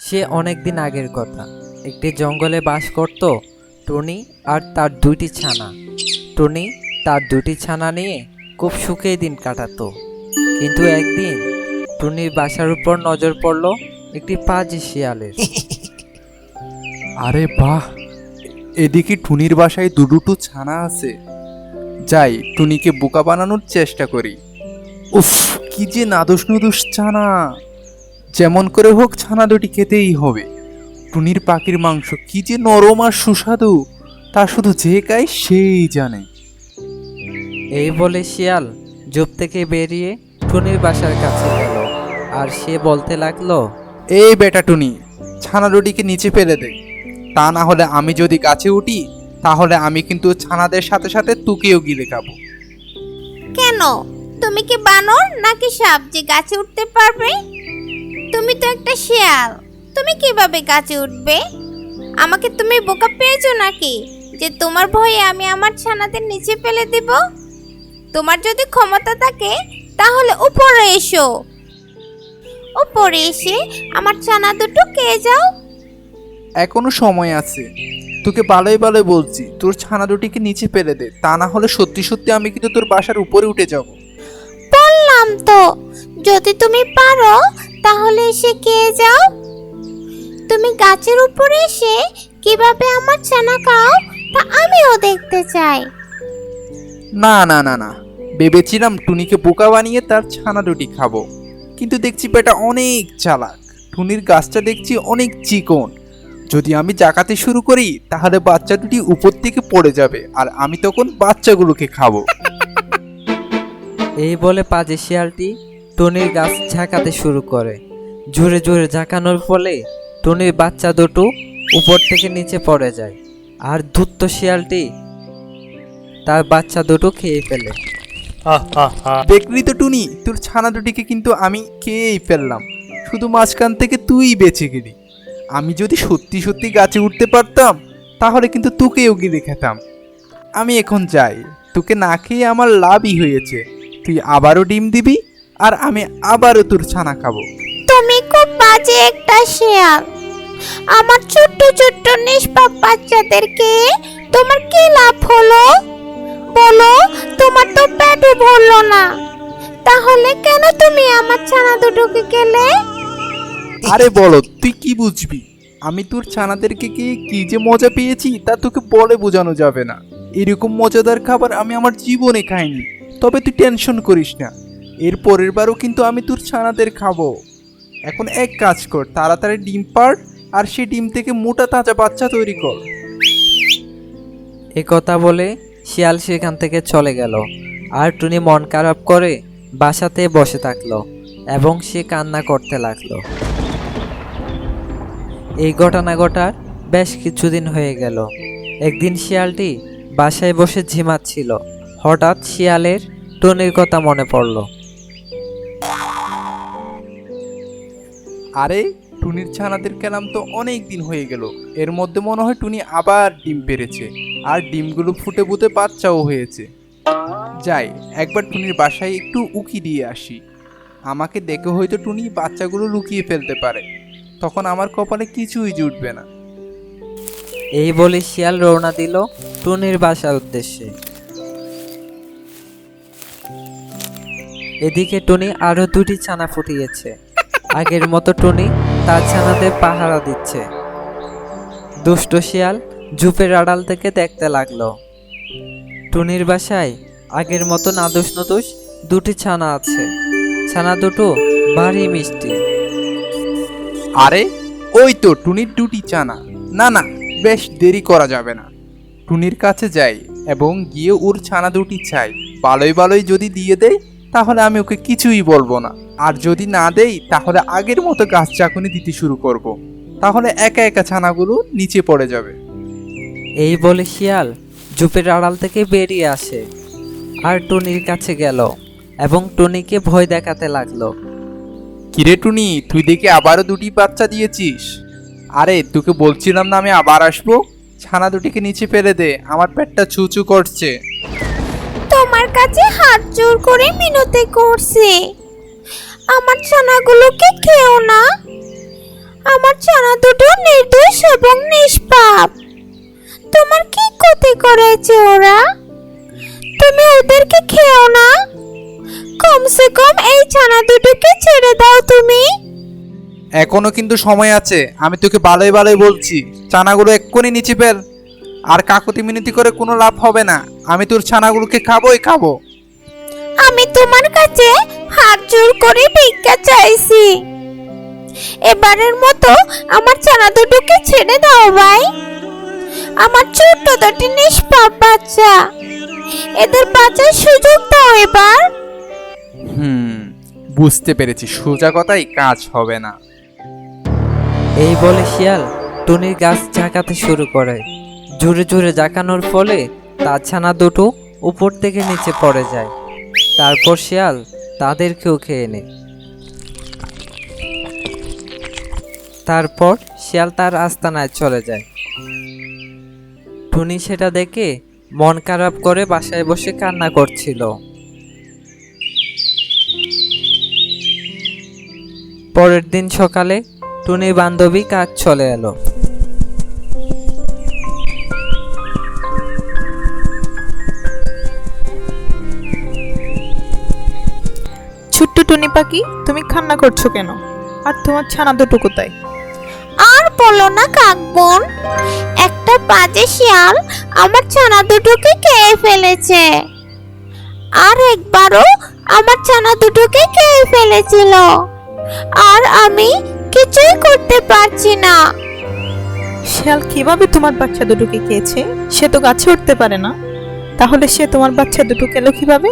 সে অনেক দিন আগের কথা। একটি জঙ্গলে বাস করত টুনি আর তার দুইটি ছানা। টুনি তার দুটি ছানা নিয়ে খুব সুখে দিন কাটাতো। কিন্তু একদিন টুনির বাসার উপর নজর পড়ল একটি পাজি শিয়ালের। আরে বাহ, এদিকে টুনির বাসায় দুটো ছানা আছে। যাই টুনিকে বোকা বানানোর চেষ্টা করি। উফ, কি যে নাদুস নুদুস ছানা! যেমন করে হোক ছানা দুটি খেতেই হবে। টুনির পাখির মাংস কি যে নরম আর সুস্বাদু, তা শুধু যে খায় সেই জানে। এই বলে শিয়াল ঝোপ থেকে বেরিয়ে টুনির বাসার কাছে গেল আর সে বলতে লাগলো, এই বেটা টুনি, ছানা দুটিকে নিচে ফেলে দে। তা না হলে আমি যদি গাছে উঠি, তাহলে আমি কিন্তু ছানাদের সাথে সাথে তুকেও গিলে খাবো। কেন? তুমি কি বানর নাকি সাপ যে গাছে উঠতে পারবে? তুমি তো একটা শিয়াল, তুমি কিভাবে গাছে উঠবে? আমাকে তুমি বোকা পেয়েছো নাকি যে তোমার ভয়ে আমি আমার ছানাদের নিচে ফেলে দিব? তোমার যদি ক্ষমতা থাকে তাহলে উপরে এসো, উপরে এসে আমার ছানা দুটো খেয়ে যাও। এখনো সময় আছে, তোকে ভালোই ভালোই বলছি, তোর ছানা দুটিকে নিচে ফেলে দে। তা না হলে সত্যি সত্যি আমি কিন্তু তোর বাসার উপরে উঠে যাব। বললাম তো, যদি তুমি পারো তাহলে এসে খেয়ে যাও। তুমি গাছের উপরে এসে কিভাবে আমার ছানা খাও তা আমিও দেখতে চাই। না না না না, ভেবেছিলাম টুনিকে বোকা বানিয়ে তার ছানা দুটি খাবো, কিন্তু দেখছি বেটা অনেক চালাক। টুনির গাছটা দেখছি অনেক চিকন। যদি আমি জাগাতে শুরু করি তাহলে বাচ্চা দুটি উপর থেকে পড়ে যাবে, আর আমি তখন বাচ্চাগুলোকে খাবো। এই বলে পাজি শিয়ালটি টুনির গাছ ঝাঁকাতে শুরু করে। জোরে জোরে ঝাঁকানোর ফলে টুনির বাচ্চা দুটো উপর থেকে নিচে পড়ে যায় আর ধূর্ত শিয়ালটি তার বাচ্চা দুটো খেয়ে ফেলে। দেখলি তো টুনি, তোর ছানা দুটিকে কিন্তু আমি খেয়েই ফেললাম, শুধু মাঝখান থেকে তুই বেঁচে গেলি। আমি যদি সত্যি সত্যি গাছে উঠতে পারতাম তাহলে কিন্তু তোকেও গিলে খেতাম। আমি এখন যাই, তোকে না খেয়ে আমার লাভই হয়েছে। তুই আবারও ডিম দিবি আর আমি আবারও তোর ছানা খাবো। তুমি খুব বাজে একটা শিয়াল। আমার ছোট্ট ছোট্ট নিষ্পাপ বাচ্চাদেরকে তোমার কি লাভ হলো? বলো, তোমার তো পেটে ভরলো না, তাহলে কেন তুমি আমার ছানা দুটোকে খেলে? আরে বলো, তুই কি বুঝবি? আমি তোর ছানাদেরকে খেয়ে কি যে মজা পেয়েছি তা তোকে বলে বোঝানো যাবে না। এরকম মজাদার খাবার আমি আমার জীবনে খাইনি। তবে তুই টেনশন করিস না, এর পরের বারও কিন্তু আমি তোর ছানাদের খাবো। এখন এক কাজ কর, তাড়াতাড়ি ডিম পাড় আর সে ডিম থেকে মোটা তাজা বাচ্চা তৈরি কর। এ কথা বলে শিয়াল সেখান থেকে চলে গেল আর টুনি মন খারাপ করে বাসাতে বসে থাকলো এবং সে কান্না করতে লাগলো। এই ঘটনা ঘটার বেশ কিছুদিন হয়ে গেল। একদিন শিয়ালটি বাসায় বসে ঝিমাচ্ছিল। হঠাৎ শিয়ালের টুনির কথা মনে পড়ল। আরে, টুনির ছানাদের খেলাম তো অনেক দিন হয়ে গেল। এর মধ্যে মনে হয় টুনি আবার ডিম পেড়েছে, আর ডিমগুলো ফুটে ফুটে বাচ্চাও হয়েছে। যাই একবার টুনির বাসায় একটু উকি দিয়ে আসি। আমাকে দেখে হয়তো টুনি বাচ্চাগুলো লুকিয়ে ফেলতে পারে, তখন আমার কপালে কিছুই জুটবে না। এই বলে শিয়াল রওনা দিল টুনির বাসার উদ্দেশ্যে। এদিকে টুনি আরো দুটি ছানা ফুটিয়েছে। আগের মতো টুনি তার ছানাদের পাহারা দিচ্ছে। দুষ্ট শিয়াল ঝোপের আড়াল থেকে দেখতে লাগলো। টুনির বাসায় আগের মতো নাদুস নুদুস দুটি ছানা আছে। ছানা দুটো ভারী মিষ্টি। আরে, ওই তো টুনির দুটি ছানা। না না, বেশ দেরি করা যাবে না। টুনির কাছে যাই এবং গিয়ে ওর ছানা দুটি চাই। ভালোই ভালোই যদি দিয়ে দেয় তাহলে আমি ওকে কিছুই বলবো না, আর যদি না দেই তাহলে আগের মতো গাছ চাকুনি দিতে শুরু করব। তাহলে একা একা ছানাগুলো নিচে পড়ে যাবে। এই বলে শিয়াল ঝোপের আড়াল থেকে বেরিয়ে আসে আর টুনির কাছে গেল এবং টুনিকে ভয় দেখাতে লাগলো। কিরে টুনি, তুই দেখি আবারও দুটি বাচ্চা দিয়েছিস? আরে, তোকে বলছিলাম না আমি আবার আসবো? ছানা দুটিকে নিচে ফেলে দে, আমার পেটটা চুচু করছে। তোমার কাছে হাত জোর করে মিনতি করছি, আমার ছানাগুলোকে খেও না। আমার ছানা দুটো নির্দোষ এবং নিষ্পাপ। তোমার কি ক্ষতি করেছে ওরা? তুমি ওদেরকে খেও না। কমসে কম এই ছানা দুটোকে ছেড়ে দাও তুমি। এখনো কিন্তু সময় আছে, আমি তোকে ভালোই ভালোই বলছি। ছানাগুলো এক্ষুনি নিচে ফেল। আর কাকুতি মিনতি করে কোনো লাভ হবে না, আমি তোর ছানাগুলোকে খাবোই খাবো। আমি তোমার কাছে হাত জোর করে ভিক্ষা চাইছি। এবারের মতো আমার ছানা দুটোকে ছেড়ে দাও ভাই। আমার ছোট্ট দুটি নিষ্পাপ বাচ্চা, এদের বাঁচার সুযোগ দাও এবার। বুঝতে পেরেছি, সোজা কথাই কাজ হবে না। এই বলে শিয়াল টুনির গাছ ঝাঁকাতে শুরু করে। জোরে জোরে ঝাঁকানোর ফলে তার ছানা দুটো উপর থেকে নিচে পড়ে যায়। তারপর শিয়াল তাদেরকেও খেয়ে নেয়। তারপর শিয়াল তার আস্তানায় চলে যায়। টুনি সেটা দেখে মন খারাপ করে বাসায় বসে কান্না করছিল। পরের দিন সকালে টুনির বান্ধবী কাক চলে এলো। ছোট্ট টুনি পাখি, তুমি কান্না করছো কেন? আর তোমার ছানা দুটো কোথায়? আর বলো না কাক বোন, একটা বাজে শিয়াল আমার ছানা দুটোকে খেয়ে ফেলেছে। আর একবারও আমার ছানা দুটোকে খেয়ে ফেলেছিল। আর আমি কিছুই করতে পারছি না। শিয়াল কিভাবে তোমার বাচ্চা দুটোকে খেয়েছে? সে তো গাছে উঠতে পারে না, তাহলে সে তোমার বাচ্চা দুটো খেলো কিভাবে?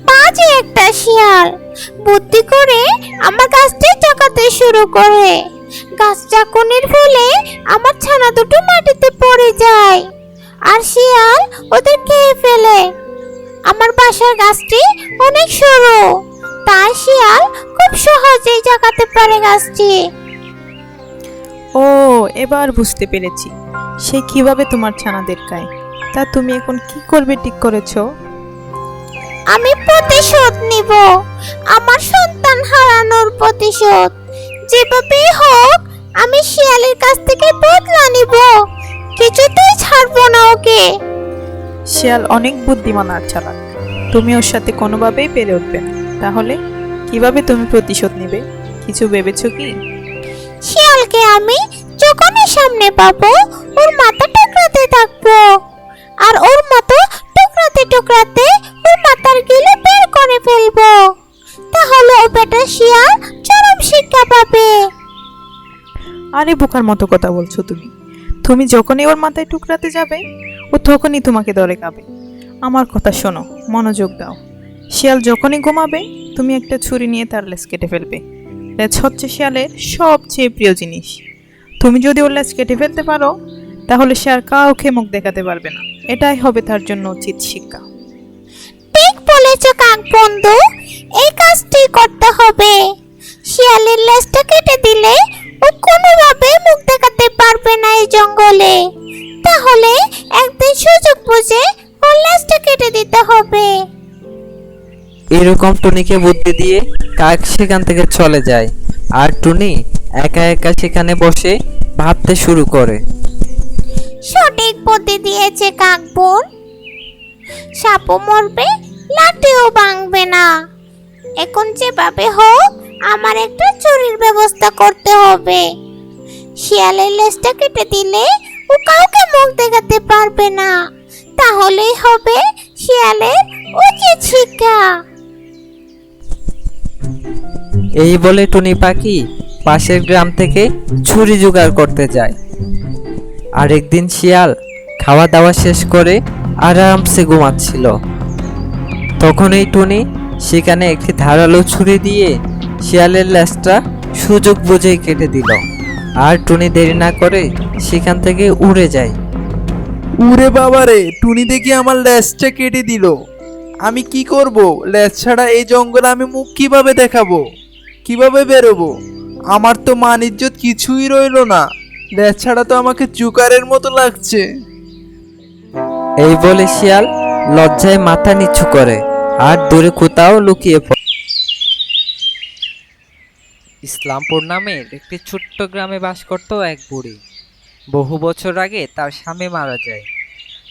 বাজে একটা শিয়াল বুদ্ধি করে আমার গাছটি চাকাতে শুরু করে। গাছ চাকুনির ফলে আমার ছানা দুটো মাটিতে পড়ে যায়। আর শিয়াল ওদের খেয়ে ফেলে। আমার বাসার গাছটি অনেক সরু, তাই শিয়াল খুব সহজেই চাকাতে পারে গাছটি। ও, এবার বুঝতে পেরেছি সে কিভাবে তোমার ছানাদের খায়। তা তুমি এখন কি করবে ঠিক করেছো? আমি প্রতিশোধ নিব, আমার সন্তান হারানোর প্রতিশোধ। যেভাবেই হোক আমি শিয়ালের কাছ থেকে বদলা নিব। কিছুতেই ছাড়বো না ওকে। শিয়াল অনেক বুদ্ধিমান আর চালাক, তুমি ওর সাথে কোনোভাবেই পেরে উঠবে না। তাহলে কিভাবে তুমি প্রতিশোধ নেবে, কিছু ভেবেছো কি? শিয়ালকে আমি যখনই সামনে পাবো ওর মাথা টুকরাতে থাকবো। আর ওর মতো টুকরাতে টুকরাতে ওর মাথার গিলে বের করে ফেলবো। তাহলে ও বেটা শিয়াল চরম শিক্ষা পাবে। আরে বোকার মতো কথা বলছো তুমি। তুমি যখনই ওর মাথায় টুকরাতে যাবে, ও তখনই তোমাকে ধরে খাবে। আমার কথা শোনো, মনোযোগ দাও। শিয়াল যখনই ঘুমাবে, তুমি একটা ছুরি নিয়ে তার লেজ কেটে ফেলবে। লেজ হচ্ছে শিয়ালের সবচেয়ে প্রিয় জিনিস। তুমি যদি ওর লেজ কেটে ফেলতে পারো, তাহলে সে আর কাউকে মুখ দেখাতে পারবে না। এটাই হবে তার জন্য উচিত শিক্ষা। ঠিক বলেছ কাক বন্ধু, এই কাজটি করতে হবে। শিয়ালের লেজটা কেটে দিলে ও কোনোভাবে মুখ দেখাতে পারবে না এই জঙ্গলে। তাহলে একদিন সুযোগ বুঝে ওর লেজটা কেটে দিতে হবে। এরকম টুনিকে বুদ্ধি দিয়ে কাক সেখান থেকে চলে যায়। আর টুনি একা একা সেখানে বসে ভাবতে শুরু করে। সঠিক বুদ্ধি দিয়েছে কাক বোন। সাপও মরবে, লাঠিও ভাঙবে না। এখন যেভাবে হোক আমার একটা চুরির ব্যবস্থা করতে হবে। শিয়ালের লেজটা কেটে দিলে ও কাউকে মুখ দেখাতে পারবে না। তাহলেই হবে শিয়ালের উচিত শিক্ষা। এই বলে টুনি পাখি পাশের গ্রাম থেকে ছুরি জোগাড় করতে যায়। আর একদিন শিয়াল খাওয়া দাওয়া শেষ করে আরামসে ঘুমাচ্ছিল। তখন এই টুনি সেখানে একটি ধারালো ছুরি দিয়ে শিয়ালের লেজটা সুযোগ বুঝেই কেটে দিল। আর টুনি দেরি না করে সেখান থেকে উড়ে যায়। উরে বাবারে, টুনি দেখি আমার লেজটা কেটে দিল। আমি কি করব? লেজ ছাড়া এই জঙ্গলে আমি মুখ কিভাবে দেখাবো, কিভাবে বেরোবো? আমার তো মান ইজ্জত কিছুই রইলো না। লেজ ছাড়া তো আমাকে জুকারের মতো লাগছে। এই বলে শিয়াল লজ্জায় মাথা নিচু করে আর দূরে কোথাও লুকিয়ে পড়ে। ইসলামপুর নামের একটি ছোট্ট গ্রামে বাস করত এক বুড়ি। বহু বছর আগে তার স্বামী মারা যায়।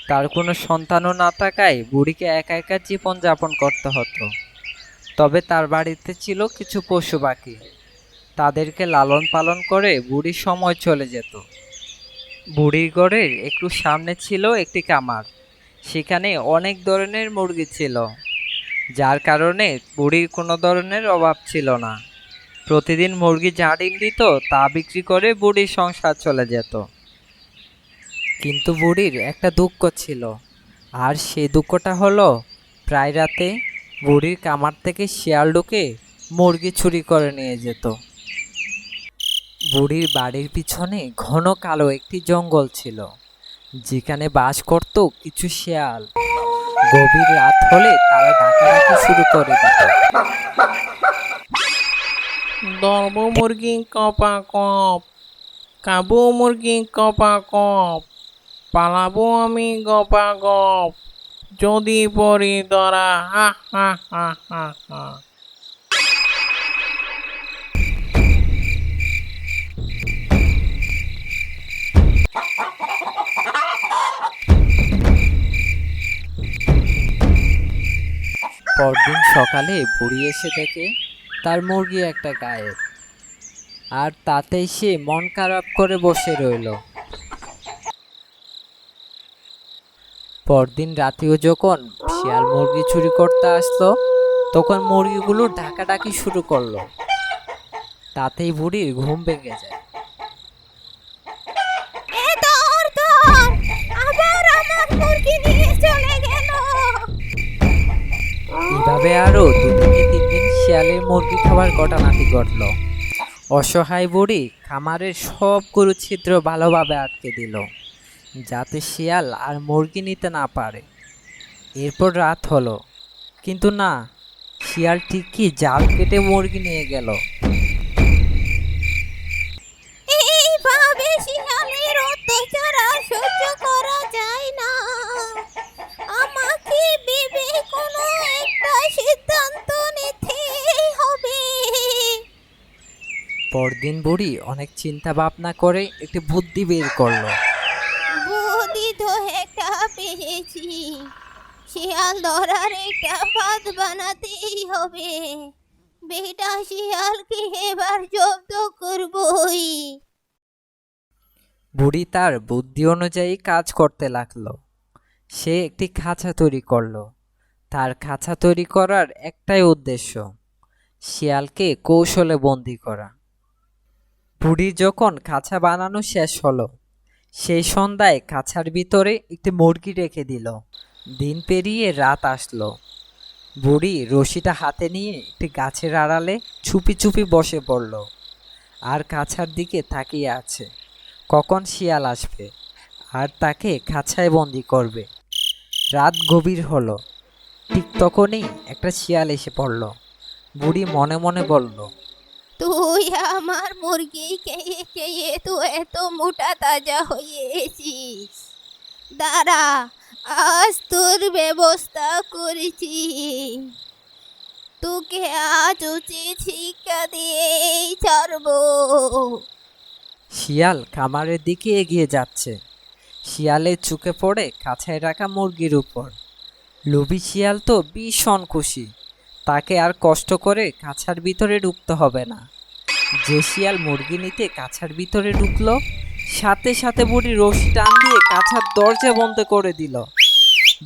তার কোনো সন্তানও না থাকায় বুড়িকে একা একা জীবন যাপন করতে হতো। তবে তার বাড়িতে ছিল কিছু পশু পাখি। তাদেরকে লালন পালন করে বুড়ির সময় চলে যেত। বুড়ির ঘরের একটু সামনে ছিল একটি কামার। সেখানে অনেক ধরনের মুরগি ছিল, যার কারণে বুড়ির কোনো ধরনের অভাব ছিল না। প্রতিদিন মুরগি যা ডিম দিত তা বিক্রি করে বুড়ির সংসার চলে যেত। কিন্তু বুড়ির একটা দুঃখ ছিল, আর সেই দুঃখটা হলো প্রায় রাতে বুড়ির কামার থেকে শিয়াল ঢুকে মুরগি চুরি করে নিয়ে যেত। বুড়ির বাড়ির পিছনে ঘন কালো একটি জঙ্গল ছিল, যেখানে বাস করত কিছু শিয়াল। গভীর রাত হলে তারা ডাকাডাকি শুরু করে দিত। ধরবো মুরগি কপা কপ, খাবো মুরগি কপা কপ, পালাবো আমি গপা গপ, যদি পড়ি ধরা হা হা হা হা হা। পরদিন সকালে বুড়ি এসে দেখে তার মুরগি একটা গায়েব, আর তাতেই সে মন খারাপ করে বসে রইল। পরদিন রাতেও যখন শিয়াল মুরগি চুরি করতে আসলো, তখন মুরগিগুলো ডাকাডাকি শুরু করলো। তাতেই বুড়ির ঘুম ভেঙে যায়। আবার আমার মুরগি নিয়ে চলে গেল। এভাবে আরো 2 থেকে 3 দিন শিয়ালের মুরগি খাবার ঘটনাটি ঘটল। অসহায় বুড়ি খামারের সবগুলো ছিদ্র ভালোভাবে আটকে দিল, যাতে শিয়াল আর মুরগি নিতে না পারে। এরপর রাত হলো, কিন্তু না, শিয়াল ঠিকই জাল কেটে মুরগি নিয়ে গেল। এইভাবে শিয়ালের অত্যাচার আর সহ্য করা যায় না। আমাকে ভেবে কোনো একটা সিদ্ধান্ত নিতেই হবে। পরদিন বুড়ি অনেক চিন্তা ভাবনা করে একটি বুদ্ধি বের করলো। বুদ্ধি তো একটা পেয়েছি। শিয়াল ধরার একটা ফাঁদ বানাতেই হবে। বেটা শিয়ালকে এবার জব্দ করবই। বুড়ি তার বুদ্ধি অনুযায়ী কাজ করতে লাগলো। সে একটি খাঁচা তৈরি করলো। তার খাঁচা তৈরি করার একটাই উদ্দেশ্য, শিয়ালকে কৌশলে বন্দি করা। বুড়ি যখন খাঁচা বানানো শেষ হলো, সেই সন্ধ্যায় খাঁচার ভিতরে একটি মুরগি রেখে দিল। দিন পেরিয়ে রাত আসলো। বুড়ি রশিটা হাতে নিয়ে একটি গাছের আড়ালে চুপি চুপি বসে পড়ল, আর খাঁচার দিকে তাকিয়ে আছে কখন শিয়াল আসবে আর তাকে খাঁচায় বন্দি করবে। রাত গভীর হলো, ঠিক তখনই একটা শিয়াল এসে পড়ল। বুড়ি মনে মনে বলল, তুই আমার মুরগি খেয়ে খেয়ে তো এত মোটা তাজা হয়েছিস। দাঁড়া, আজ তোর ব্যবস্থা করেছি। তোকে আজ উচিত শিক্ষা দিয়েই ছাড়বো। শিয়াল খামারের দিকে এগিয়ে যাচ্ছে। শিয়ালের চোখে পড়ে খাঁচায় রাখা মুরগির উপর। লোভী শিয়াল তো ভীষণ খুশি, তাকে আর কষ্ট করে খাঁচার ভিতরে ঢুকতে হবে না। যে শিয়াল মুরগি নিতে খাঁচার ভিতরে ঢুকলো, সাথে সাথে বুড়ি রশি টান দিয়ে খাঁচার দরজা বন্ধ করে দিল।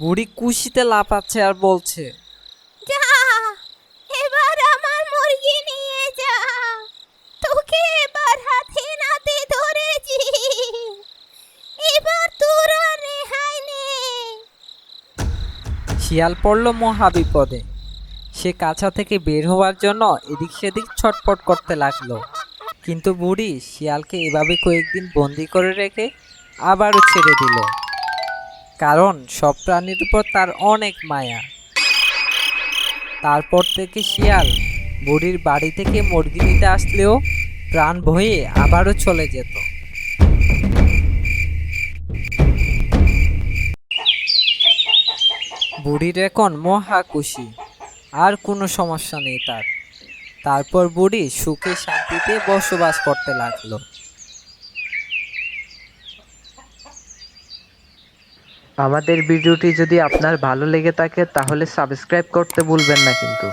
বুড়ি খুশিতে লাফাচ্ছে আর বলছে, যা, এবার আমার মুরগি নিয়ে যা। তোকে এবার হাতে নাতে ধরেছি। এবার তোর আর রেহাই নেই। শিয়াল পড়ল মহা বিপদে। সে কাছা থেকে বের হওয়ার জন্য এদিক সেদিক ছটফট করতে লাগলো। কিন্তু বুড়ি শিয়ালকে এভাবে কয়েকদিন বন্দি করে রেখে আবারও ছেড়ে দিল, কারণ সব প্রাণীর উপর তার অনেক মায়া। তারপর থেকে শিয়াল বুড়ির বাড়ি থেকে মুরগি নিতে আসলেও প্রাণ ভয়ে আবারও চলে যেত। বুড়ির এখন মহা খুশি, আর কোনো সমস্যা নেই তার। তারপর বুড়ি সুখে শান্তিতে বসবাস করতে লাগলো। আমাদের ভিডিওটি যদি আপনার ভালো লেগে থাকে তাহলে সাবস্ক্রাইব করতে ভুলবেন না কিন্তু।